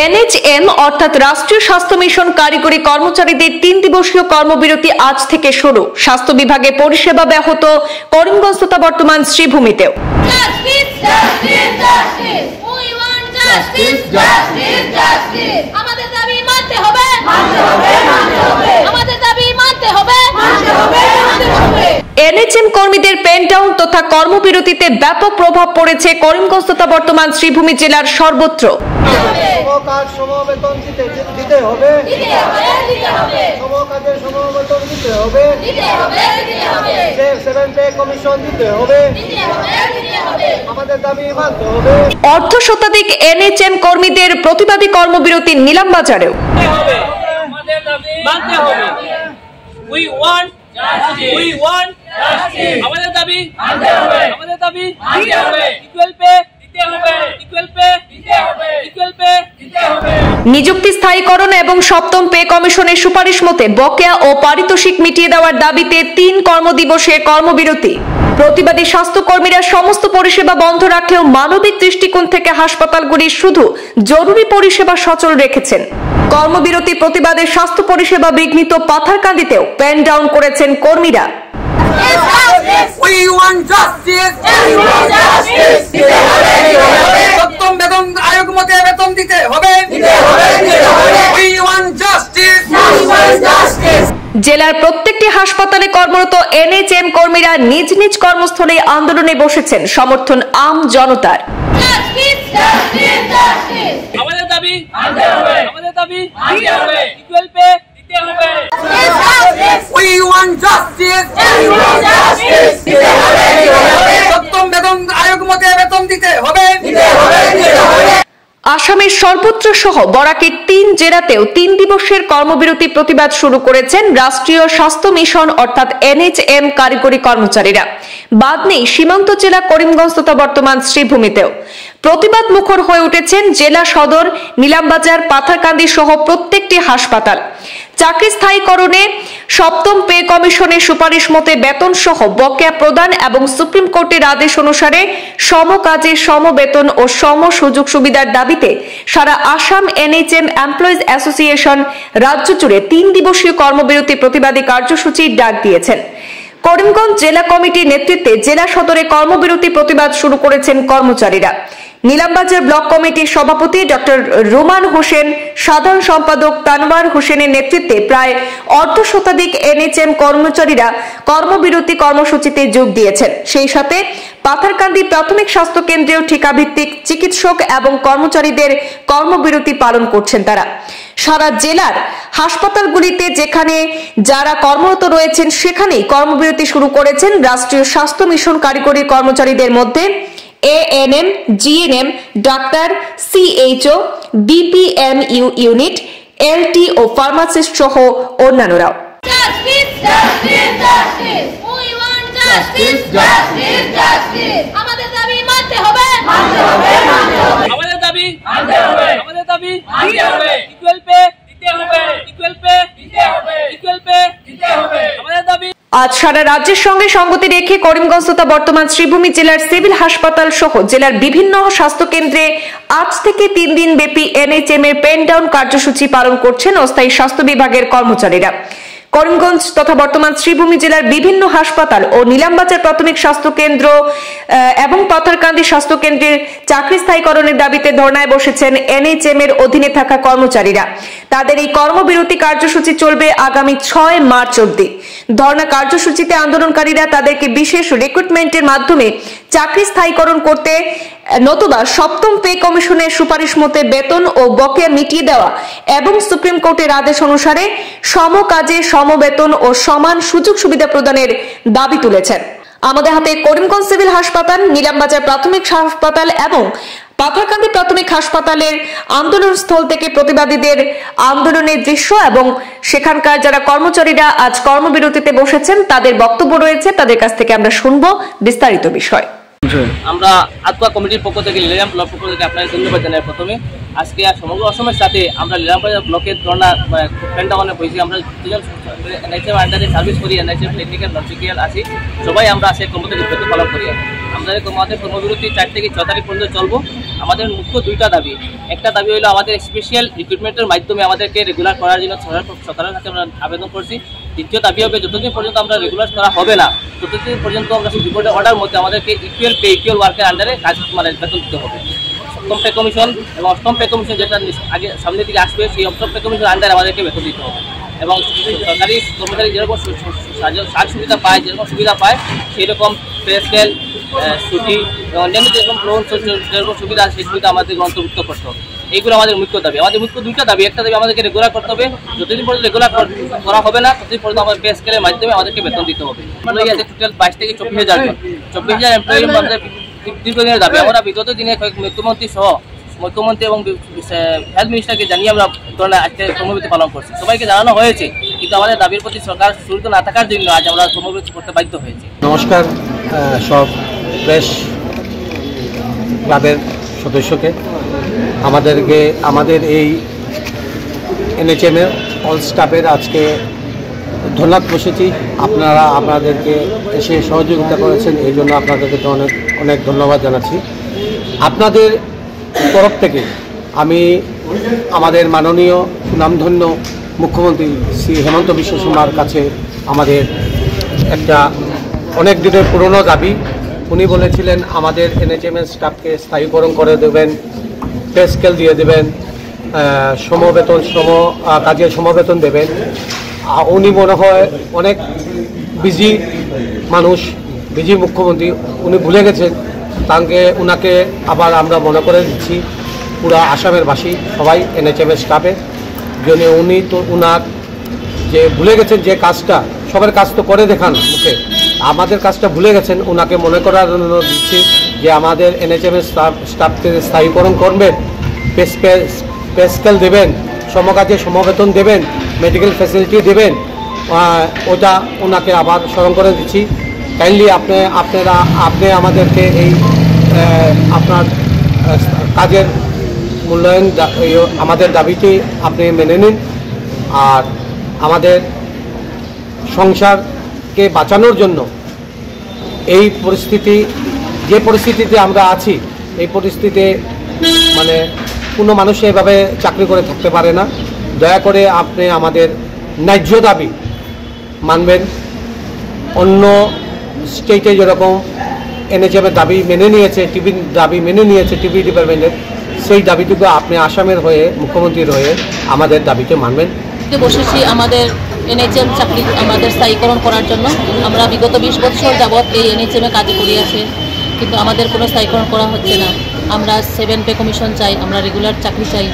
NHM অর্থাৎ রাষ্ট্রীয় স্বাস্থ্য মিশন কারিগরি কর্মচারীদের 3 দিবসীয় কর্মবিরতি আজ থেকে শুরু। স্বাস্থ্য বিভাগে পরিষেবা ব্যাহত করিমগঞ্জ তথা বর্তমান শ্রীভূমিতেও। এনএচএম কর্মীদের পেন ডাউন তথা কর্মবিরতিতে ব্যাপক প্রভাব পড়েছে করিমগঞ্জ তথা বর্তমান শ্রীভূমি জেলার সর্বত্র। অর্ধ শতাধিক এনএচএম কর্মীদের প্রতিবাদী কর্মবিরতি নিলামবাজারেও। নিযুক্তি স্থায়ীকরণ এবং সপ্তম পে কমিশনের সুপারিশ মতে বকেয়া ও পারিতোষিক মিটিয়ে দেওয়ার দাবিতে 3 কর্মদিবসের কর্মবিরতি। প্রতিবাদী স্বাস্থ্যকর্মীরা সমস্ত পরিষেবা বন্ধ রাখলেও মানবিক দৃষ্টিকোণ থেকে হাসপাতালগুলি শুধু জরুরি পরিষেবা সচল রেখেছেন। কর্মবিরতি প্রতিবাদে স্বাস্থ্য পরিষেবা বিঘ্নিত পাথারকান্দিতেও পেন ডাউন করেছেন কর্মীরা। জেলার প্রত্যেকটি হাসপাতালে কর্মরত এনএচএম কর্মীরা নিজ নিজ কর্মস্থলে আন্দোলনে বসেছেন সমর্থন আম জনতার। আমাদের দাবি মানতে হবে, আমাদের দাবি মানতে হবে, ইকুয়াল পে দিতে হবে। We want justice, we want justice, দিতে হবে, সপ্তম বেতন আয়োগ মতে বেতন দিতে হবে, দিতে হবে, দিতে হবে। আসামের সর্বত্র সহ বরাকের 3 জেলাতেও 3 দিবসের কর্মবিরতি প্রতিবাদ শুরু করেছেন রাষ্ট্রীয় স্বাস্থ্য মিশন অর্থাৎ এনএচএম কারিগরি কর্মচারীরা। বাদ নেই সীমান্ত জেলা করিমগঞ্জ তথা বর্তমান শ্রীভূমিতেও। প্রতিবাদ মুখর হয়ে উঠেছেন জেলা সদর, নিলামবাজার, পাথারকান্দি সহ প্রত্যেকটি হাসপাতাল। চাকরি স্থায়ীকরণে সপ্তম পে কমিশনের সুপারিশ মতে বেতন সহ বকেয়া প্রদান এবং সুপ্রিম কোর্টের আদেশ অনুসারে সম কাজে সম বেতন ও সম সুযোগ সুবিধার দাবিতে সারা আসাম এনএচএম এমপ্লয়িজ অ্যাসোসিয়েশন রাজ্য জুড়ে 3 দিবসীয় কর্মবিরতি প্রতিবাদী কার্যসূচির ডাক দিয়েছেন। করিমগঞ্জ জেলা কমিটির নেতৃত্বে জেলা সদরে কর্মবিরতি প্রতিবাদ শুরু করেছেন কর্মচারীরা। নিলামবাজার ব্লক কমিটির সভাপতি ডক্টর রুমান হোসেন, সাধারণ সম্পাদক তানওয়ার হোসেনের নেতৃত্বে প্রায় অর্ধ শতাধিক এনএচএম কর্মচারীরা কর্মবিরতি কর্মসূচিতে যোগ দিয়েছেন। সেই সাথে পাথারকান্দি প্রাথমিক স্বাস্থ্য কেন্দ্রেও ঠিকাভিত্তিক চিকিৎসক এবং কর্মচারীদের কর্মবিরতি পালন করছেন তারা। সারা জেলার হাসপাতালগুলিতে যেখানে যারা কর্মরত রয়েছেন সেখানেই কর্মবিরতি শুরু করেছেন রাষ্ট্রীয় স্বাস্থ্য মিশন কারিগরি কর্মচারীদের মধ্যে ANM, GNM, doctor, CHO, BPMU unit, LT ও ফার্মাসিস্ট সহ অন্যান্যরাও। আমাদের দাবি মানতে হবে, আমাদের দাবি মানতে হবে, আমাদের দাবি মানতে হবে, ইকুয়াল পে দিতে হবে, ইকুয়াল পে দিতে হবে, ইকুয়াল পে দিতে হবে, আমাদের দাবি। আজ সারা রাজ্যের সঙ্গে সঙ্গতি রেখে করিমগঞ্জ তথা বর্তমান শ্রীভূমি জেলার সিভিল হাসপাতাল সহ জেলার বিভিন্ন স্বাস্থ্য কেন্দ্রে আজ থেকে 3 দিন ব্যাপী এনএচএম এর পেন ডাউন কার্যসূচি পালন করছেন অস্থায়ী স্বাস্থ্য বিভাগের কর্মচারীরা। করিমগঞ্জ তথা বর্তমান শ্রীভূমি জেলার বিভিন্ন হাসপাতাল ও নিলামবাজার প্রাথমিক স্বাস্থ্য কেন্দ্র এবং পাথারকান্দি স্বাস্থ্য কেন্দ্রের চাকরি স্থায়ীকরণের দাবিতে ধর্নায় বসেছেন এনএচএম এর অধীনে থাকা কর্মচারীরা। তাদের এই কর্মবিরতি কার্যসূচি চলবে আগামী 6 মার্চ অবধি। ধর্না কার্যসূচিতে আন্দোলনকারীরা তাদেরকে বিশেষ রিক্রুটমেন্টের মাধ্যমে চাকরি স্থায়ীকরণ করতে নতুবা সপ্তম পে কমিশনের সুপারিশ মতে বেতন ও বকেয়া মিটিয়ে দেওয়া এবং সুপ্রিম কোর্টের আদেশ অনুসারে সম কাজে সম বেতন ও সমান সুযোগ সুবিধা প্রদানের দাবি তুলেছেন। আমাদের হাতে করিমগঞ্জ সিভিল হাসপাতাল, নিলামবাজার প্রাথমিক হাসপাতাল এবং পাথারকান্দি প্রাথমিক হাসপাতালের আন্দোলনস্থল থেকে প্রতিবাদীদের আন্দোলনের দৃশ্য এবং সেখানকার যারা কর্মচারীরা আজ কর্মবিরতিতে বসেছেন তাদের বক্তব্য রয়েছে। তাদের কাছ থেকে আমরা শুনবো বিস্তারিত বিষয়। আমরা আত্মা কমিটির পক্ষ থেকে লিলাম ব্লক পক্ষ থেকে আপনাদের ধন্যবাদ জানাই। প্রথমে আজকে সমগ্র অসমের সাথে আমরা লিলামবাজার ব্লকের ধর্ণা পেন্টাগনে বসেছি। আমরা এনএচএম আন্ডারে সার্ভিস করি, এনএচএম টেকনিক্যাল নন টেকনিক্যাল আছি, সবাই আমরা আজকে কর্মবিরতি পালন করি। আমাদের কর্মবিরতি 4 থেকে 6 তারিখ পর্যন্ত চলবো। আমাদের মুখ্য দুইটা দাবি, একটা দাবি হলো আমাদের স্পেশাল রিক্রুটমেন্টের মাধ্যমে আমাদেরকে রেগুলার করার জন্য সরকারের কাছে আমরা আবেদন করছি। দ্বিতীয় দাবি হবে যতদিন পর্যন্ত আমরা রেগুলার করা হবে না ততদিন পর্যন্ত আমরা সুপ্রিম কোর্টের অর্ডার মধ্যে আমাদেরকে ইকুয়াল পে ইকুয়াল ওয়ার্কের আন্ডারে কাজ বেতন দিতে হবে। সপ্তম পে কমিশন এবং অষ্টম পে কমিশন যেটা আগে সামনের দিকে আসবে সেই অষ্টম পে কমিশনের আন্ডারে আমাদেরকে বেতন দিতে হবে এবং সরকারি কর্মচারী যেরকম সাজ সুবিধা পায়, যেরকম সুবিধা পায় সেই রকম পে স্কেল, ছুটি এবং অন্যান্য যেরকম লোন যেরকম সুবিধা সেই সুবিধা আমাদেরকে অন্তর্ভুক্ত করতে হবে। এইগুলো আমাদের মুখ্য দাবি। আমাদের মুখ্য দুইটা দাবি, একটা দাবি আমাদেরকে রেগুলার করতে হবে, যতদিন পর্যন্ত রেগুলার করা হবে না ততদিন পর্যন্ত আমাদের পে স্কেলের মাধ্যমে আমাদেরকে বেতন দিতে হবে। এমপ্লয়ি আছে টোটাল 22 থেকে 24,000 জন, 24,000 এমপ্লয়ি আমাদের দীর্ঘদিনের দাবি। আমরা বিগত দিনে মুখ্যমন্ত্রী সহ মুখ্যমন্ত্রী এবং হেলথ মিনিস্টারকে জানিয়ে আমরা ধরনের আজকে কর্মবিরতি পালন করছি। সবাইকে জানানো হয়েছে, কিন্তু আমাদের দাবির প্রতি সরকার শুরুতে না থাকার জন্য আজ আমরা কর্মবিরতি করতে বাধ্য হয়েছি। নমস্কার সব প্রেস ক্লাবের সদস্যকে। আমাদের এই এনএচএমের অল স্টাফের আজকে ধন্যবাদ বসেছি। আপনারা আপনাদেরকে এসে সহযোগিতা করেছেন, এই জন্য আপনাদেরকে অনেক অনেক ধন্যবাদ জানাচ্ছি। আপনাদের তরফ থেকে আমি আমাদের মাননীয় সুনামধন্য মুখ্যমন্ত্রী শ্রী হেমন্ত বিশ্ব শর্মার কাছে আমাদের একটা অনেক দিনের পুরনো দাবি। উনি বলেছিলেন আমাদের এনএচএমের স্টাফকে স্থায়ীকরণ করে দেবেন, পে স্কেল দিয়ে দেবেন, সমবেতন কাজের সমবেতন দেবেন। উনি মনে হয় অনেক বিজি মানুষ, বিজি মুখ্যমন্ত্রী, উনি ভুলে গেছেন। উনাকে আবার আমরা মনে করে দিচ্ছি পুরা আসামের বাসী সবাই এনএচএমের স্টাফে জন্য। উনি তো উনার যে ভুলে গেছেন যে কাজটা, সবার কাজ তো করে দেখান মুখে, আমাদের কাজটা ভুলে গেছেন। ওনাকে মনে করার জন্য দিচ্ছি যে আমাদের এনএচএমের স্টাফকে স্থায়ীকরণ করবেন, পে স্কেল দেবেন, সমকাজে সমবেতন দেবেন, মেডিকেল ফ্যাসিলিটি দেবেন। ওটা ওনাকে আবার স্মরণ করে দিচ্ছি। কাইন্ডলি আপনি আমাদেরকে এই আপনার কাজের মূল্যায়ন আমাদের দাবিটি আপনি মেনে নিন। আর আমাদের সংসারকে বাঁচানোর জন্য এই যে পরিস্থিতিতে আমরা আছি, এই পরিস্থিতিতে মানে কোনো মানুষ এভাবে চাকরি করে থাকতে পারে না। দয়া করে আপনি আমাদের ন্যায্য দাবি মানবেন। অন্য স্টেটে যেরকম এনএচএমের দাবি মেনে নিয়েছে, টিভির দাবি মেনে নিয়েছে টিভি ডিপার্টমেন্টের, সেই দাবিটুকু আপনি আসামের হয়ে, মুখ্যমন্ত্রীর হয়ে আমাদের দাবিকে মানবেন। বসেছি আমাদের এনএচএম চাকরি আমাদের স্থায়ীকরণ করার জন্য। আমরা বিগত 20 বছর যাবৎ এই এনএচএমে কাজ করে আছে, কিন্তু আমাদের কোনো স্থায়ীকরণ করা হচ্ছে না। আমরা 7 পে কমিশন চাই, আমরা রেগুলার চাকরি চাই,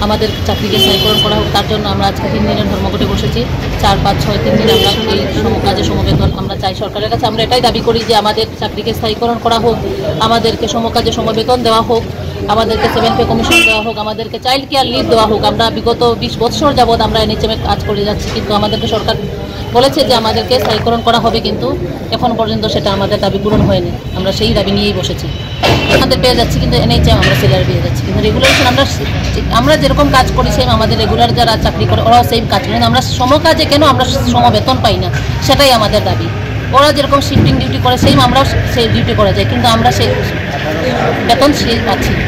আমাদের চাকরিকে স্থায়ীকরণ করা হোক। তার জন্য আমরা আজকে 3 দিনের ধর্মঘটে বসেছি। 4, 5, 6, 3 দিন আমরা এই কাজে সমবেতন আমরা চাই সরকারের কাছে। আমরা এটাই দাবি করি যে আমাদের চাকরিকে স্থায়ীকরণ করা হোক, আমাদেরকে সমকাজে সমবেতন দেওয়া হোক, আমাদেরকে 7 পে কমিশন দেওয়া হোক, আমাদেরকে চাইল্ড কেয়ার লিভ দেওয়া হোক। আমরা বিগত 20 বছর যাবৎ আমরা এনএচএমে কাজ করে যাচ্ছি, কিন্তু আমাদেরকে সরকার বলেছে যে আমাদেরকে স্থায়ীকরণ করা হবে, কিন্তু এখন পর্যন্ত সেটা আমাদের দাবি পূরণ হয়নি। আমরা সেই দাবি নিয়েই বসেছি। আমাদের পেয়ে যাচ্ছি, কিন্তু এনএচএম আমরা স্যালারি পেয়ে যাচ্ছি, কিন্তু রেগুলারেশন আমরা যেরকম কাজ করি সেম আমাদের রেগুলার যারা চাকরি করে ওরাও সেম কাজ করে। আমরা সমকাজে কেন আমরা সমবেতন পাই না, সেটাই আমাদের দাবি। ওরা যেরকম শিফটিং ডিউটি করে সেম আমরাও সেই ডিউটি করা যায়, কিন্তু আমরা সেই বেতন পাচ্ছি না,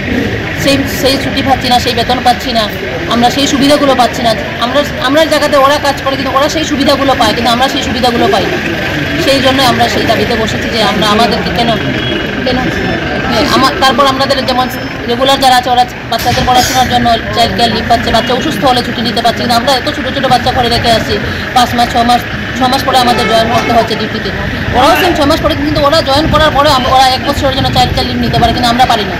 সেই ছুটি পাচ্ছি না, সেই বেতন পাচ্ছি না, আমরা সেই সুবিধাগুলো পাচ্ছি না। আমরা জায়গাতে ওরা কাজ করে, কিন্তু ওরা সেই সুবিধাগুলো পায়, কিন্তু আমরা সেই সুবিধাগুলো পাই না। সেই জন্য আমরা সেই দাবিতে বসেছি যে আমাদেরকে কেন তারপর আমাদের যেমন রেগুলার যারা আছে ওরা বাচ্চাদের পড়াশোনার জন্য চাইল্ড কেয়ার লিভ পাচ্ছে, বাচ্চা অসুস্থ হলে ছুটি নিতে পারছি, কিন্তু আমরা এত ছোটো ছোটো বাচ্চা করে রেখে আসছি। 5 মাস 6 মাস পরে আমাদের জয়েন করতে হচ্ছে ডিউটিতে। ওরাও সেম 6 মাস পরে, কিন্তু ওরা জয়েন করার পরে ওরা 1 বছরের জন্য চাইল্ড কেয়ার লিভ নিতে পারে, কিন্তু আমরা পারি না।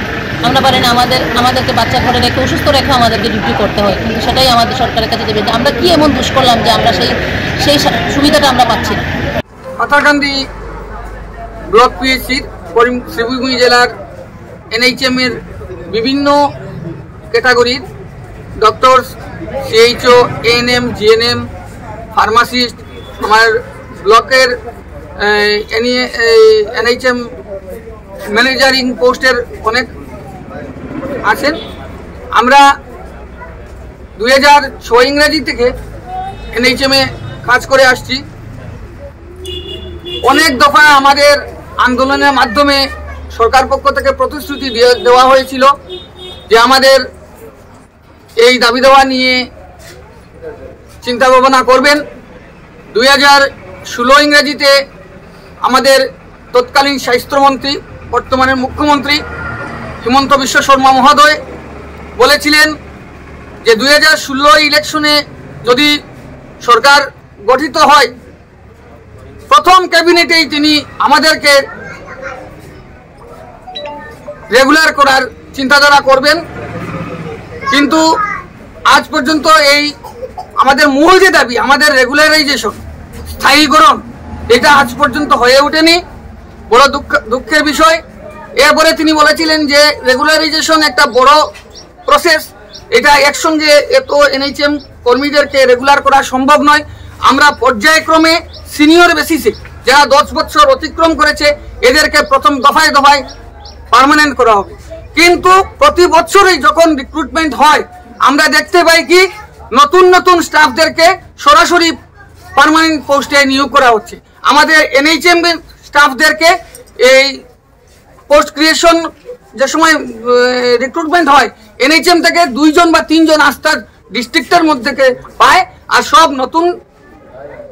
আমাদেরকে বাচ্চা ঘরে রেখে অসুস্থ রেখে আমাদেরকে ডিউটি করতে হয়, কিন্তু সেটাই আমাদের সরকারের কাছে দেবে যে আমরা কি এমন দোষ করলাম যে আমরা সেই সুবিধাটা আমরা পাচ্ছি না। পাথারকান্দি ব্লক পিএইচসির শিবভূমি জেলার এনএইচএমের বিভিন্ন ক্যাটাগরির doctor, CHO, ANM, GNM, pharmacist, আমার ব্লকের এনএইচএম ম্যানেজারিং পোস্টের অনেক আছেন। আমরা 2006 ইংরেজি থেকে এনএইচএমে কাজ করে আসছি। অনেক দফা আমাদের আন্দোলনের মাধ্যমে সরকার পক্ষ থেকে প্রতিশ্রুতি দেওয়া হয়েছিল যে আমাদের এই দাবি দেওয়া নিয়ে চিন্তা ভাবনা করবেন। 2016 ইংরেজিতে আমাদের তৎকালীন স্বাস্থ্যমন্ত্রী বর্তমানের মুখ্যমন্ত্রী হিমন্ত বিশ্ব শর্মা মহোদয় বলেছিলেন যে 2016 ইলেকশনে যদি সরকার গঠিত হয় প্রথম ক্যাবিনেটেই তিনি আমাদেরকে রেগুলার করার চিন্তাধারা করবেন। কিন্তু আজ পর্যন্ত এই আমাদের মূল যে দাবি আমাদের রেগুলারাইজেশন স্থায়ীকরণ এটা আজ পর্যন্ত হয়ে ওঠেনি, বড় দুঃখের বিষয়। এরপরে তিনি বলেছিলেন যে রেগুলারাইজেশন একটা বড় প্রসেস, এটা একসঙ্গে এত এনএইচএম কর্মীদেরকে রেগুলার করা সম্ভব নয়। আমরা পর্যায়ক্রমে সিনিয়র বেসিসে যারা 10 বছর অতিক্রম করেছে এদেরকে প্রথম দফায় দফায় পার্মানেন্ট করা হবে। কিন্তু প্রতি বছরই যখন রিক্রুটমেন্ট হয় আমরা দেখতে পাই কি নতুন নতুন স্টাফদেরকে সরাসরি পার্মানেন্ট পোস্টে নিয়োগ করা হচ্ছে। আমাদের এনএইচএম স্টাফদেরকে এই পোস্ট ক্রিয়েশন যে সময় রিক্রুটমেন্ট হয় এনএইচএম থেকে 2 জন বা 3 জন আস্থার ডিস্ট্রিক্টের মধ্যে পায় আর সব নতুন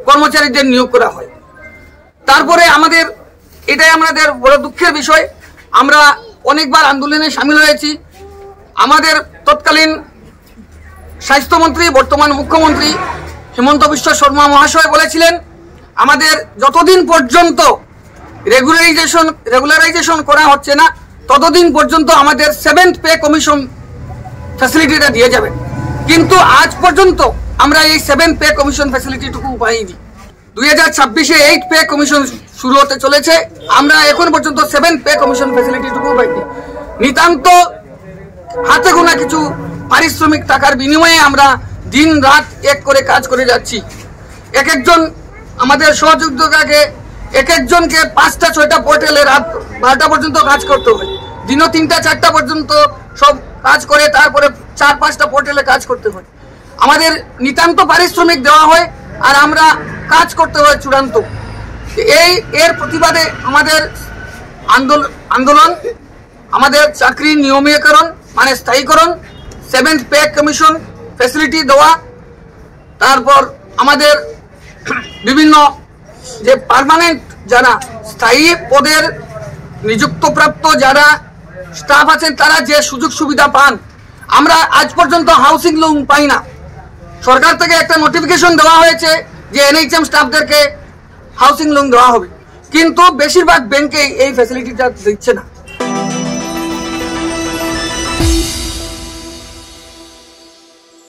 কর্মচারীদের নিয়োগ করা হয়। তারপরে আমাদের এটাই আমাদের বড় দুঃখের বিষয়। আমরা অনেকবার আন্দোলনে সামিল হয়েছি। আমাদের তৎকালীন স্বাস্থ্যমন্ত্রী বর্তমান মুখ্যমন্ত্রী হিমন্ত বিশ্ব শর্মা মহাশয় বলেছিলেন আমাদের যতদিন পর্যন্ত রেগুলারাইজেশন করা হচ্ছে না ততদিন পর্যন্ত আমাদের 7th পে কমিশন ফ্যাসিলিটিটা দিয়ে যাবেন। কিন্তু আজ পর্যন্ত আমরা এই 7th পে কমিশন ফ্যাসিলিটিটুকু পাইনি। 2026-এ 8th পে কমিশন শুরু হতে চলেছে, আমরা এখন পর্যন্ত 7th পে কমিশন ফ্যাসিলিটিটুকু পাইনি। নিতান্ত হাতে গোনা কিছু পারিশ্রমিক টাকার বিনিময়ে আমরা দিন রাত এক করে কাজ করে যাচ্ছি। এক একজন আমাদের সহযোগিতাকে এক একজনকে 5টা 6টা পোর্টালে রাত 12টা পর্যন্ত কাজ করতে হয়, দিনও 3টা 4টা পর্যন্ত সব কাজ করে তারপরে 4-5টা পোর্টালে কাজ করতে হয়। আমাদের নিতান্ত পারিশ্রমিক দেওয়া হয় আর আমরা কাজ করতে হয় চূড়ান্ত। এর প্রতিবাদে আমাদের আন্দোলন আমাদের চাকরি নিয়মীকরণ মানে স্থায়ীকরণ, 7th পে কমিশন ফ্যাসিলিটি দেওয়া, তারপর আমাদের বিভিন্ন যে পার্মানেন্ট যারা স্থায়ী পদের নিযুক্তপ্রাপ্ত যারা স্টাফ আছেন তারা যে সুযোগ সুবিধা পান। আমরা আজ পর্যন্ত হাউসিং লোন পাই না। সরকার থেকে একটা নোটিফিকেশন দেওয়া হয়েছে যে এনএইচএম স্টাফদেরকে হাউসিং লোন দেওয়া হবে, কিন্তু বেশিরভাগ ব্যাংকে এই ফ্যাসিলিটিটা দিচ্ছে না।